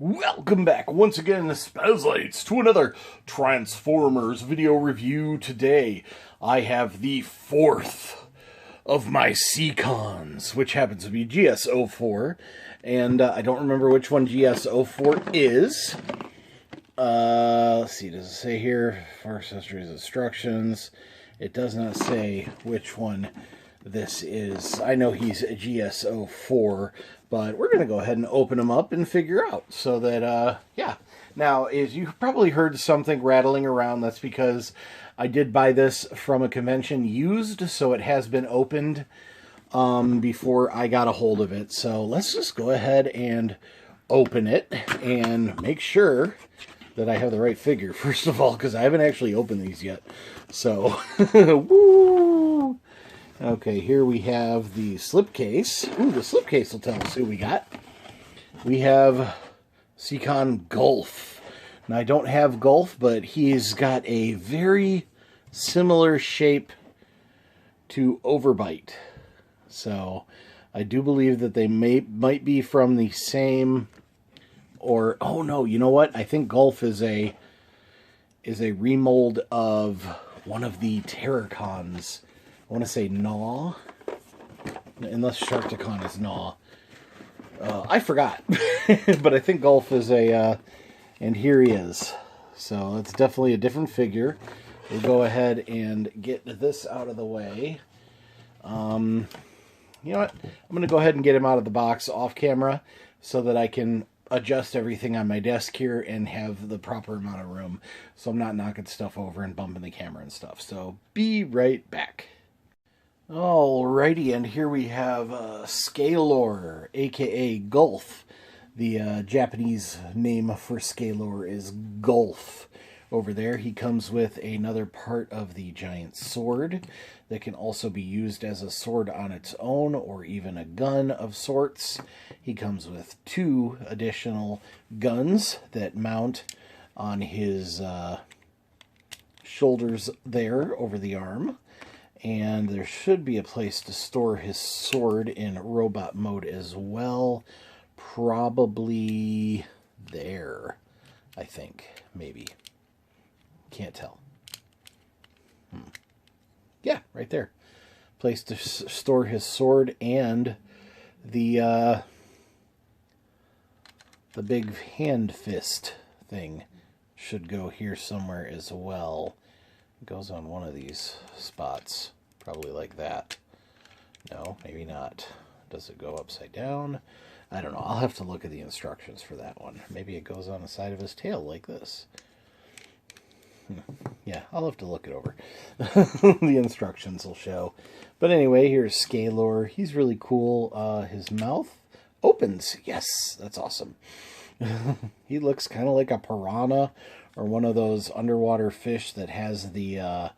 Welcome back once again, Spazlights, to another Transformers video review. Today, I have the fourth of my Seacons, which happens to be GS04, and I don't remember which one GS04 is. Let's see, does it say here, Force History's Instructions? It does not say which one this is. I know he's a GS04, but we're going to go ahead and open them up and figure out. So that, yeah. Now, as you probably heard something rattling around, that's because I did buy this from a convention used, so it has been opened before I got a hold of it. So let's just go ahead and open it and make sure that I have the right figure, first of all, because I haven't actually opened these yet. So, woo! Okay, here we have the slipcase. Ooh, the slipcase will tell us who we got. We have Seacon Golf. Now, I don't have Golf, but he's got a very similar shape to Overbite. So, I do believe that they might be from the same, or, oh no, you know what? I think Golf is a remold of one of the Terracons. I want to say Gnaw, unless Sharkticon is Gnaw. I forgot, but I think Golf is a, and here he is. So it's definitely a different figure. We'll go ahead and get this out of the way. You know what? I'm going to go ahead and get him out of the box off camera so that I can adjust everything on my desk here and have the proper amount of room, so I'm not knocking stuff over and bumping the camera and stuff. So be right back. Alrighty, and here we have Skalor, aka Gulf. The Japanese name for Skalor is Gulf. Over there, he comes with another part of the giant sword that can also be used as a sword on its own, or even a gun of sorts. He comes with two additional guns that mount on his shoulders there over the arm. And there should be a place to store his sword in robot mode as well. Probably there, I think. Maybe. Can't tell. Yeah, right there. Place to store his sword, and the big hand fist thing should go here somewhere as well. It goes on one of these spots, probably like that. No, maybe not. Does it go upside down? I don't know. I'll have to look at the instructions for that one. Maybe it goes on the side of his tail like this. Yeah, I'll have to look it over. The instructions will show. But anyway, here's Skalor. He's really cool. His mouth opens. Yes, that's awesome. He looks kind of like a piranha, or one of those underwater fish that has the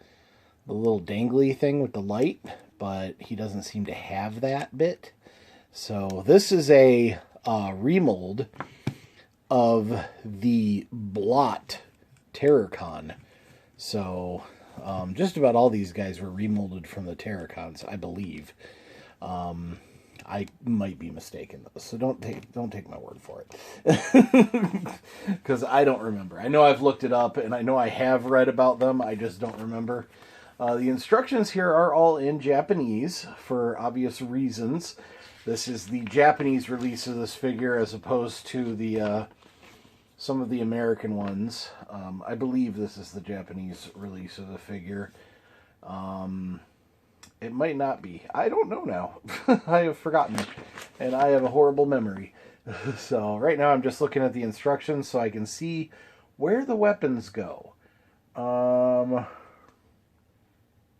little dangly thing with the light, but he doesn't seem to have that bit. So this is a remold of the Blot Terracon. So just about all these guys were remolded from the Terracons, I believe. I might be mistaken though, so don't take my word for it, because I don't remember. I know I've looked it up, and I know I have read about them. I just don't remember. The instructions here are all in Japanese for obvious reasons. This is the Japanese release of this figure, as opposed to the some of the American ones. I believe this is the Japanese release of the figure. It might not be. I don't know now. I have forgotten. And I have a horrible memory. So right now I'm just looking at the instructions so I can see where the weapons go.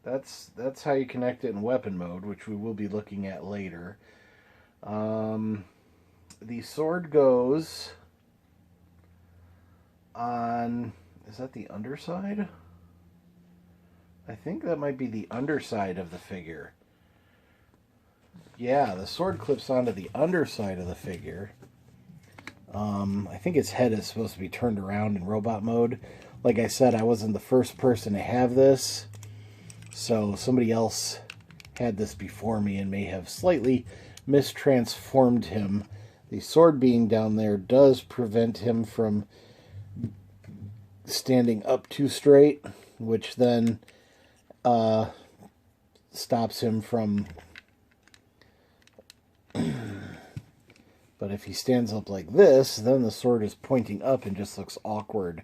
That's how you connect it in weapon mode, which we will be looking at later. The sword goes on... Is that the underside? I think that might be the underside of the figure. Yeah, the sword clips onto the underside of the figure. I think its head is supposed to be turned around in robot mode. Like I said, I wasn't the first person to have this, so somebody else had this before me and may have slightly mistransformed him the sword being down there does prevent him from standing up too straight, which then stops him from... But if he stands up like this, then the sword is pointing up and just looks awkward.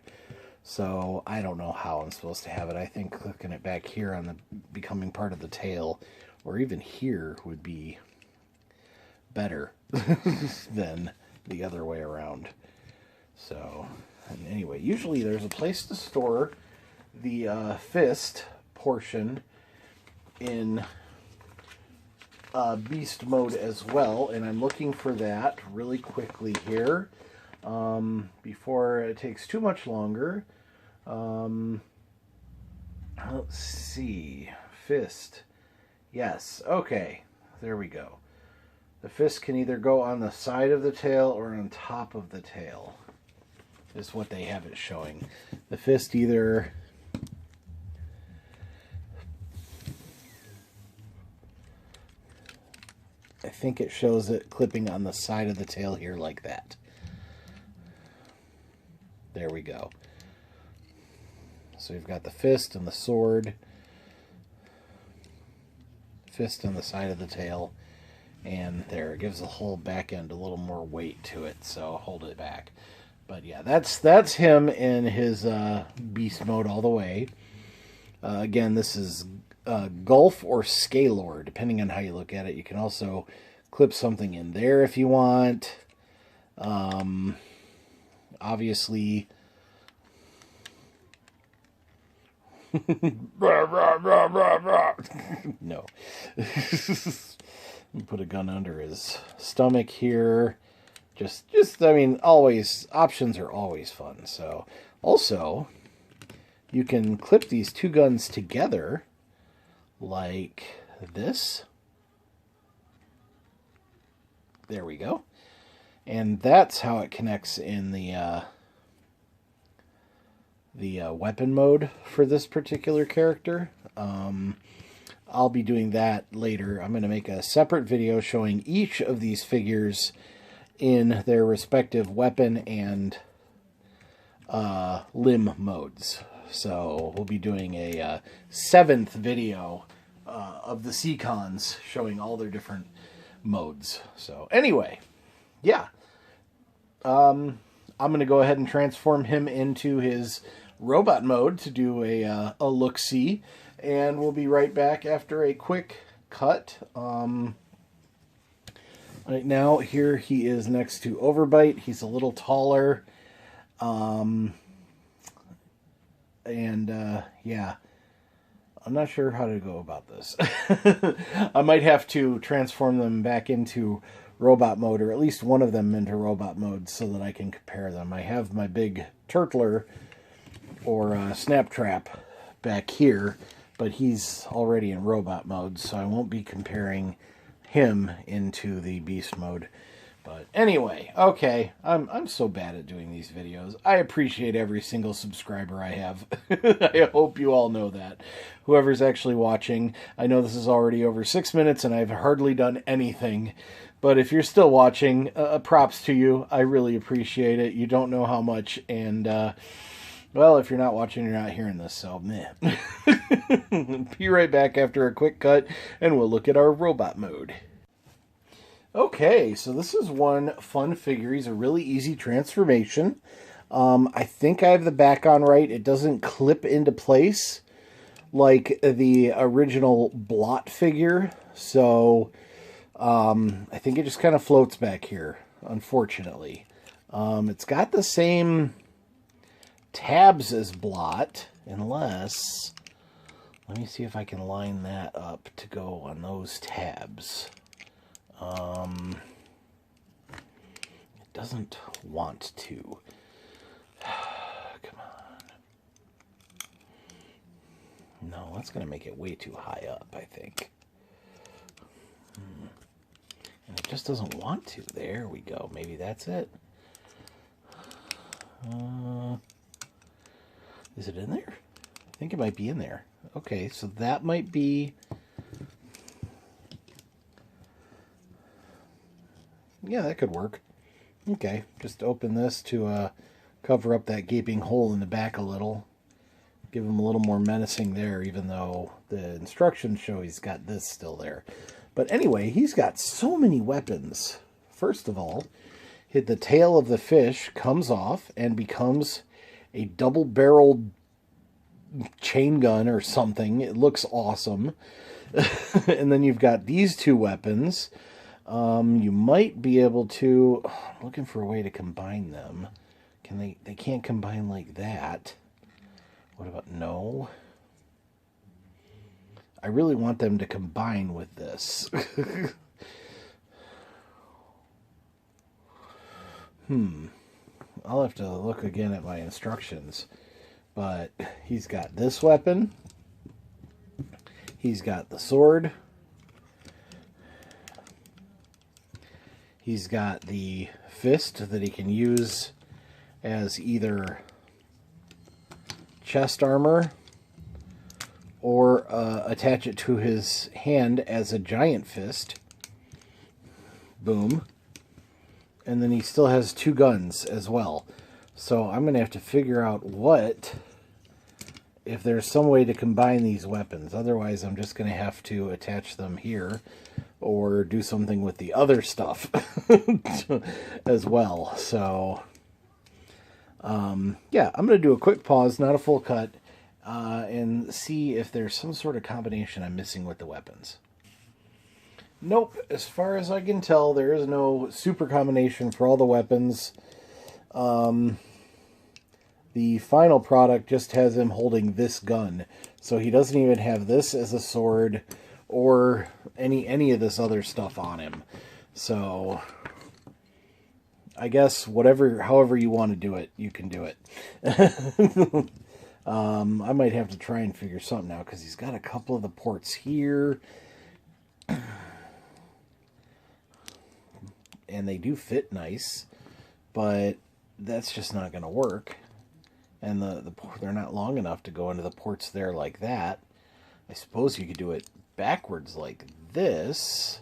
So I don't know how I'm supposed to have it. I think clicking it back here on the becoming part of the tail, or even here, would be better than the other way around. So, and anyway, usually there's a place to store the fist portion in beast mode as well, and I'm looking for that really quickly here before it takes too much longer. Let's see. Fist. Yes. Okay. There we go. The fist can either go on the side of the tail or on top of the tail, is what they have it showing. The fist either... I think it shows it clipping on the side of the tail here like that. There we go. So you've got the fist and the sword. Fist on the side of the tail. And there, it gives the whole back end a little more weight to it, so hold it back. But yeah, that's him in his beast mode all the way. Again, this is Gulf or Skalor, depending on how you look at it. You can also clip something in there if you want. Obviously... No. Put a gun under his stomach here. Just I mean, always, options are always fun. So, also, you can clip these two guns together like this. There we go. And that's how it connects in the weapon mode for this particular character. I'll be doing that later. I'm going to make a separate video showing each of these figures in their respective weapon and limb modes. So we'll be doing a 7th video of the Seacons showing all their different modes. So anyway, yeah. I'm going to go ahead and transform him into his robot mode to do a look-see. And we'll be right back after a quick cut. Right now, here he is next to Overbite. He's a little taller. Yeah. I'm not sure how to go about this. I might have to transform them back into robot mode, or at least one of them into robot mode, so that I can compare them. I have my big Turtler, or Snaptrap, back here, but he's already in robot mode, so I won't be comparing him into the beast mode. But anyway, okay, I'm so bad at doing these videos. I appreciate every single subscriber I have. I hope you all know that. Whoever's actually watching, I know this is already over 6 minutes and I've hardly done anything. But if you're still watching, props to you. I really appreciate it. You don't know how much, and well, if you're not watching, you're not hearing this, so meh. Be right back after a quick cut, and we'll look at our robot mode. Okay, so this is one fun figure. He's a really easy transformation. I think I have the back on right. It doesn't clip into place like the original Blot figure, so I think it just kind of floats back here, unfortunately. It's got the same tabs as Blot, unless... Let me see if I can line that up to go on those tabs. It doesn't want to. Come on. No, that's going to make it way too high up, I think. And it just doesn't want to. There we go. Maybe that's it. Is it in there? I think it might be in there. Okay, so that might be... Yeah, that could work. Okay, just open this to cover up that gaping hole in the back a little. Give him a little more menacing there, even though the instructions show he's got this still there. But anyway, he's got so many weapons. First of all, the tail of the fish comes off and becomes a double-barreled chain gun or something. It looks awesome. And then you've got these two weapons. You might be able to... I'm looking for a way to combine them. Can they can't combine like that. What about... No. I really want them to combine with this. I'll have to look again at my instructions. But he's got this weapon. He's got the sword. He's got the fist that he can use as either chest armor or attach it to his hand as a giant fist. Boom. And then he still has two guns as well. So I'm going to have to figure out if there's some way to combine these weapons. Otherwise, I'm just going to have to attach them here or do something with the other stuff as well. So, yeah, I'm going to do a quick pause, not a full cut, and see if there's some sort of combination I'm missing with the weapons. Nope, as far as I can tell, there is no super combination for all the weapons. The final product just has him holding this gun. So he doesn't even have this as a sword or any of this other stuff on him. So I guess however you want to do it, you can do it. I might have to try and figure something out because he's got a couple of the ports here. And they do fit nice, but that's just not going to work. And they're not long enough to go into the ports there like that. I suppose you could do it backwards like this.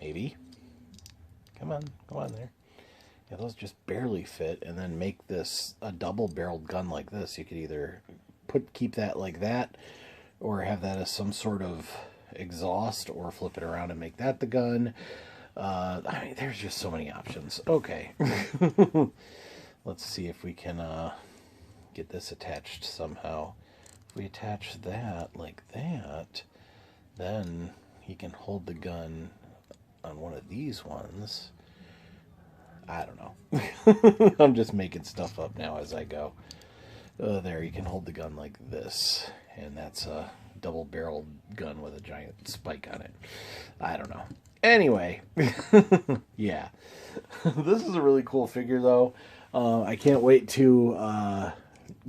Maybe. Come on there. Yeah, those just barely fit, and then make this a double-barreled gun like this. You could either keep that like that, or have that as some sort of exhaust, or flip it around and make that the gun. I mean, there's just so many options. Okay. Let's see if we can get this attached somehow. If we attach that like that, then he can hold the gun on one of these ones. I don't know. I'm just making stuff up now as I go. There, you can hold the gun like this, and that's a double-barreled gun with a giant spike on it. I don't know. Anyway, yeah. This is a really cool figure, though. I can't wait to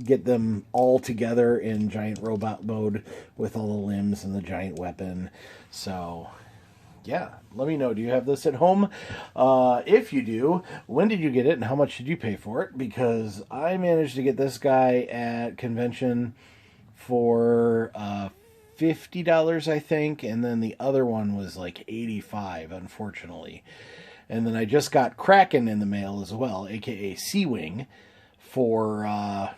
get them all together in giant robot mode with all the limbs and the giant weapon. So, yeah, let me know. Do you have this at home? If you do, when did you get it and how much did you pay for it? Because I managed to get this guy at convention for $50, I think, and then the other one was like $85, unfortunately. And then I just got Kraken in the mail as well, aka Sea-Wing, for I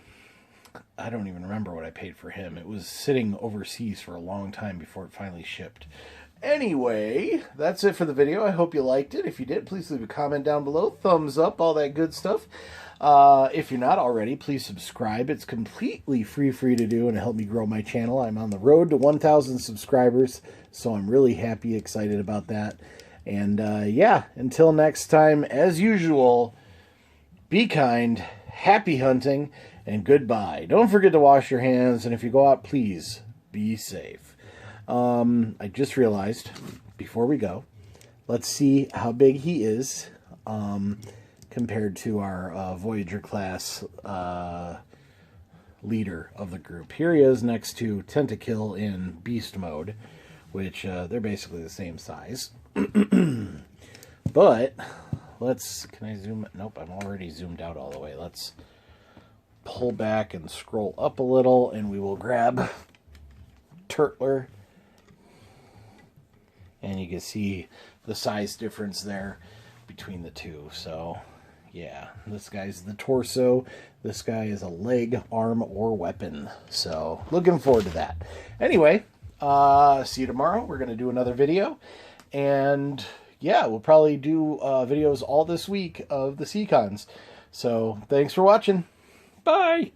don't even remember what I paid for him. It was sitting overseas for a long time before it finally shipped. Anyway, that's it for the video. I hope you liked it. If you did, please leave a comment down below. Thumbs up, all that good stuff. If you're not already, please subscribe. It's completely free to do and help me grow my channel. I'm on the road to 1,000 subscribers, so I'm really happy, excited about that. And yeah, until next time, as usual, be kind, happy hunting, and goodbye. Don't forget to wash your hands, and if you go out, please be safe. I just realized, before we go, let's see how big he is compared to our Voyager class leader of the group. Here he is next to Tentakill in Beast mode, which they're basically the same size. But can I zoom? Nope, I'm already zoomed out all the way. Let's pull back and scroll up a little, and we will grab Turtler. And you can see the size difference there between the two. So, yeah, this guy's the torso. This guy is a leg, arm, or weapon. So, looking forward to that. Anyway, see you tomorrow. We're going to do another video. And, yeah, we'll probably do videos all this week of the Seacons. So, thanks for watching. Bye!